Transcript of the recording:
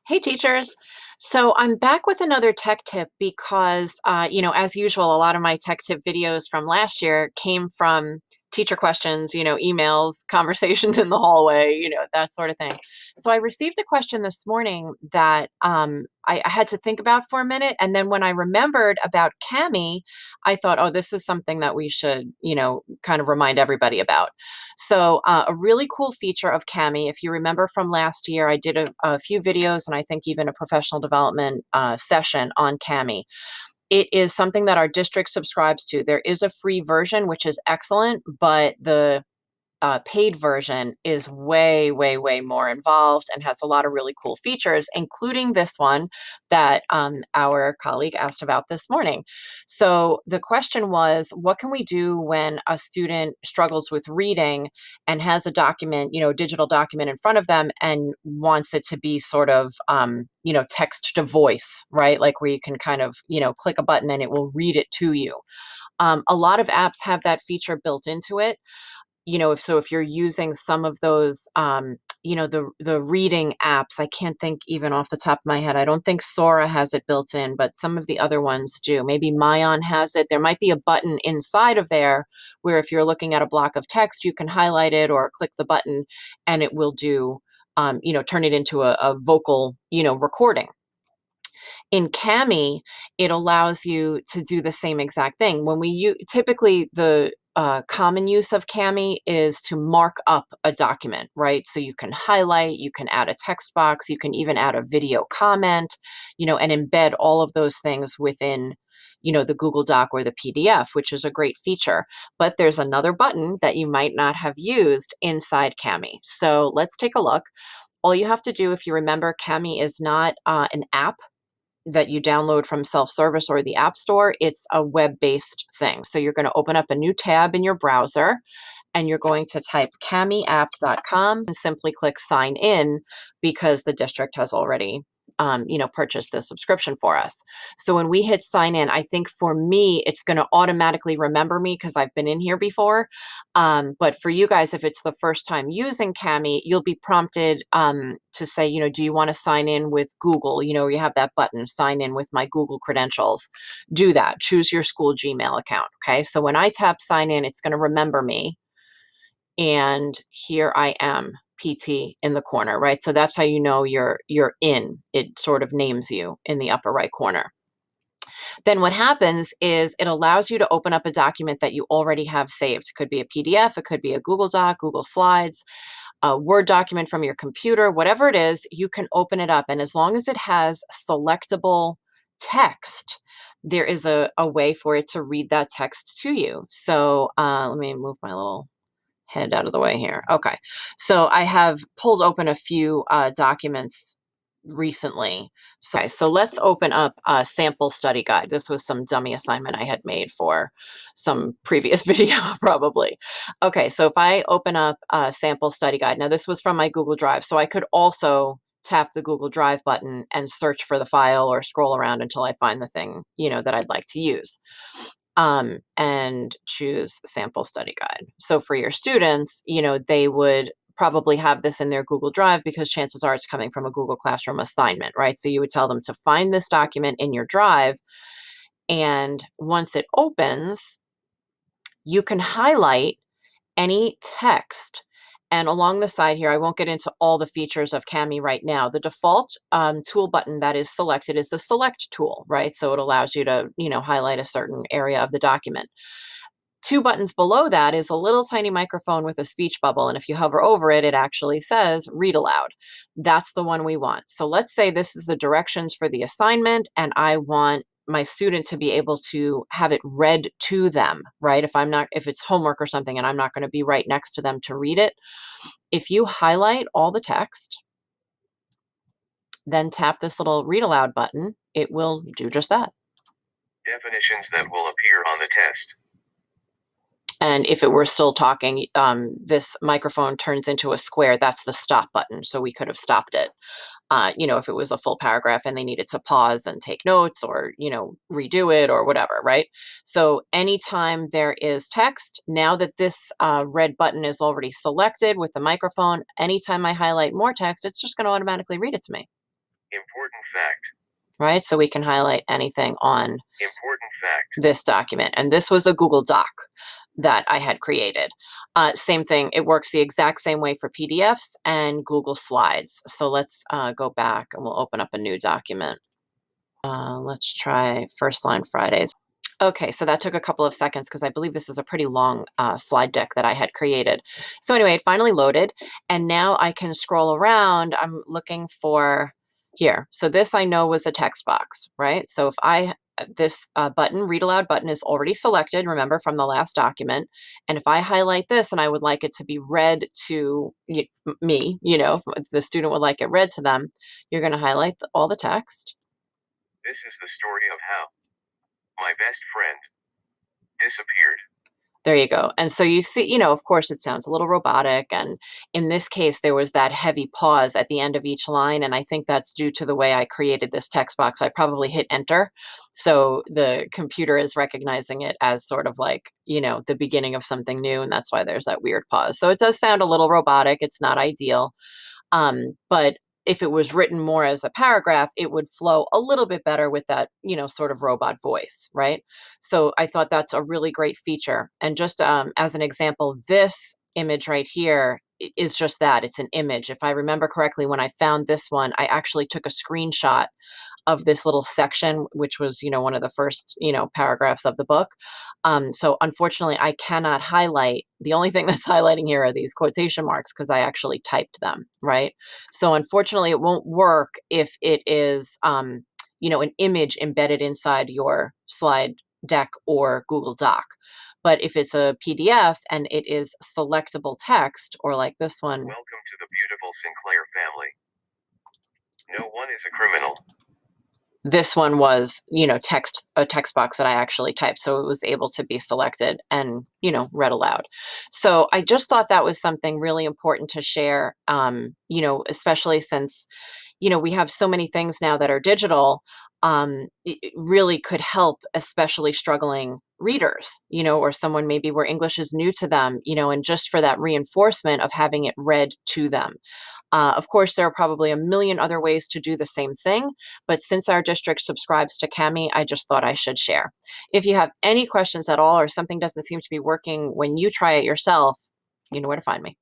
Hey teachers. So I'm back with another tech tip because, as usual, a lot of my tech tip videos from last year came from teacher questions, emails, conversations in the hallway, that sort of thing. So I received a question this morning that I had to think about for a minute. And then when I remembered about Cami, I thought, oh, this is something that we should, kind of remind everybody about. So, a really cool feature of Cami, if you remember from last year, I did a few videos and I think even a professional development session on Cami. It is something that our district subscribes to. There is a free version, which is excellent, but the paid version is way, way, way more involved and has a lot of really cool features, including this one that our colleague asked about this morning. So the question was, what can we do when a student struggles with reading and has a document, digital document in front of them and wants it to be sort of, text to voice, right? Like where you can kind of, click a button and it will read it to you. A lot of apps have that feature built into it. If you're using some of those the reading apps, I can't think even off the top of my head. I don't think Sora has it built in, but some of the other ones do. Maybe Mayan has it. There might be a button inside of there where if you're looking at a block of text, you can highlight it or click the button and it will do turn it into a vocal recording. In Cami, it allows you to do the same exact thing. Typically the common use of Cami is to mark up a document, right? So you can highlight, you can add a text box, you can even add a video comment, and embed all of those things within, the Google Doc or the PDF, which is a great feature. But there's another button that you might not have used inside Cami. So let's take a look. All you have to do, if you remember, Cami is not an app that you download from self-service or the App Store. It's a web-based thing. So you're going to open up a new tab in your browser and you're going to type camiapp.com and simply click sign in because the district has already purchased the subscription for us. So when we hit sign in, I think for me, it's going to automatically remember me because I've been in here before. But for you guys, if it's the first time using Cami, you'll be prompted to say, do you want to sign in with Google? You have that button, sign in with my Google credentials. Do that. Choose your school Gmail account. Okay. So when I tap sign in, it's going to remember me. And here I am, PT in the corner, right? So that's how you know you're in. It sort of names you in the upper right corner. Then what happens is it allows you to open up a document that you already have saved. It could be a PDF, it could be a Google Doc, Google Slides, a Word document from your computer, whatever it is, you can open it up. And as long as it has selectable text, there is a way for it to read that text to you. So let me move my little head out of the way here. Okay. So I have pulled open a few documents recently. So let's open up a sample study guide. This was some dummy assignment I had made for some previous video, probably. Okay. So if I open up a sample study guide, now this was from my Google Drive. So I could also tap the Google Drive button and search for the file or scroll around until I find the thing, that I'd like to use. And choose sample study guide. So for your students, they would probably have this in their Google Drive because chances are it's coming from a Google Classroom assignment, right? So you would tell them to find this document in your Drive. And once it opens, you can highlight any text. And along the side here, I won't get into all the features of Cami right now. The default tool button that is selected is the select tool, right? So it allows you to, highlight a certain area of the document. Two buttons below that is a little tiny microphone with a speech bubble. And if you hover over it, it actually says read aloud. That's the one we want. So let's say this is the directions for the assignment and I want my student to be able to have it read to them, right? If it's homework or something and I'm not going to be right next to them to read it. If you highlight all the text, then tap this little read aloud button, it will do just that. Definitions that will appear on the test. And if it were still talking, this microphone turns into a square. That's the stop button. So we could have stopped it. If it was a full paragraph and they needed to pause and take notes or, redo it or whatever, right? So anytime there is text, now that this red button is already selected with the microphone, anytime I highlight more text, it's just going to automatically read it to me. Important fact. right? So we can highlight anything on Important fact. this document. And this was a Google Doc that I had created. Same thing, it works the exact same way for PDFs and Google Slides. So let's go back and we'll open up a new document. Let's try First Line Fridays. Okay, so that took a couple of seconds because I believe this is a pretty long slide deck that I had created. So anyway, it finally loaded, and now I can scroll around. I'm looking for here. So this I know was a text box, right? So if this button, read aloud button, is already selected, remember, from the last document. And if I highlight this and I would like it to be read to me, if the student would like it read to them, you're going to highlight all the text. This is the story of how my best friend disappeared. There you go. And so you see, of course, it sounds a little robotic. And in this case, there was that heavy pause at the end of each line. And I think that's due to the way I created this text box. I probably hit enter. So the computer is recognizing it as sort of like, the beginning of something new. And that's why there's that weird pause. So it does sound a little robotic. It's not ideal. But if it was written more as a paragraph, it would flow a little bit better with that, sort of robot voice, right? So I thought that's a really great feature. And just as an example, this image right here is just that. It's an image. If I remember correctly, when I found this one, I actually took a screenshot of this little section, which was, one of the first, paragraphs of the book. So unfortunately, I cannot highlight. The only thing that's highlighting here are these quotation marks because I actually typed them, right? So unfortunately, it won't work if it is, an image embedded inside your slide deck or Google Doc. But if it's a PDF and it is selectable text, or like this one, Welcome to the beautiful Sinclair family. No one is a criminal. this one was, a text box that I actually typed. So it was able to be selected and, read aloud. So I just thought that was something really important to share, especially since, we have so many things now that are digital. It really could help, especially struggling readers, or someone maybe where English is new to them, and just for that reinforcement of having it read to them. Of course, there are probably a million other ways to do the same thing, but since our district subscribes to Kami, I just thought I should share. If you have any questions at all or something doesn't seem to be working when you try it yourself, you know where to find me.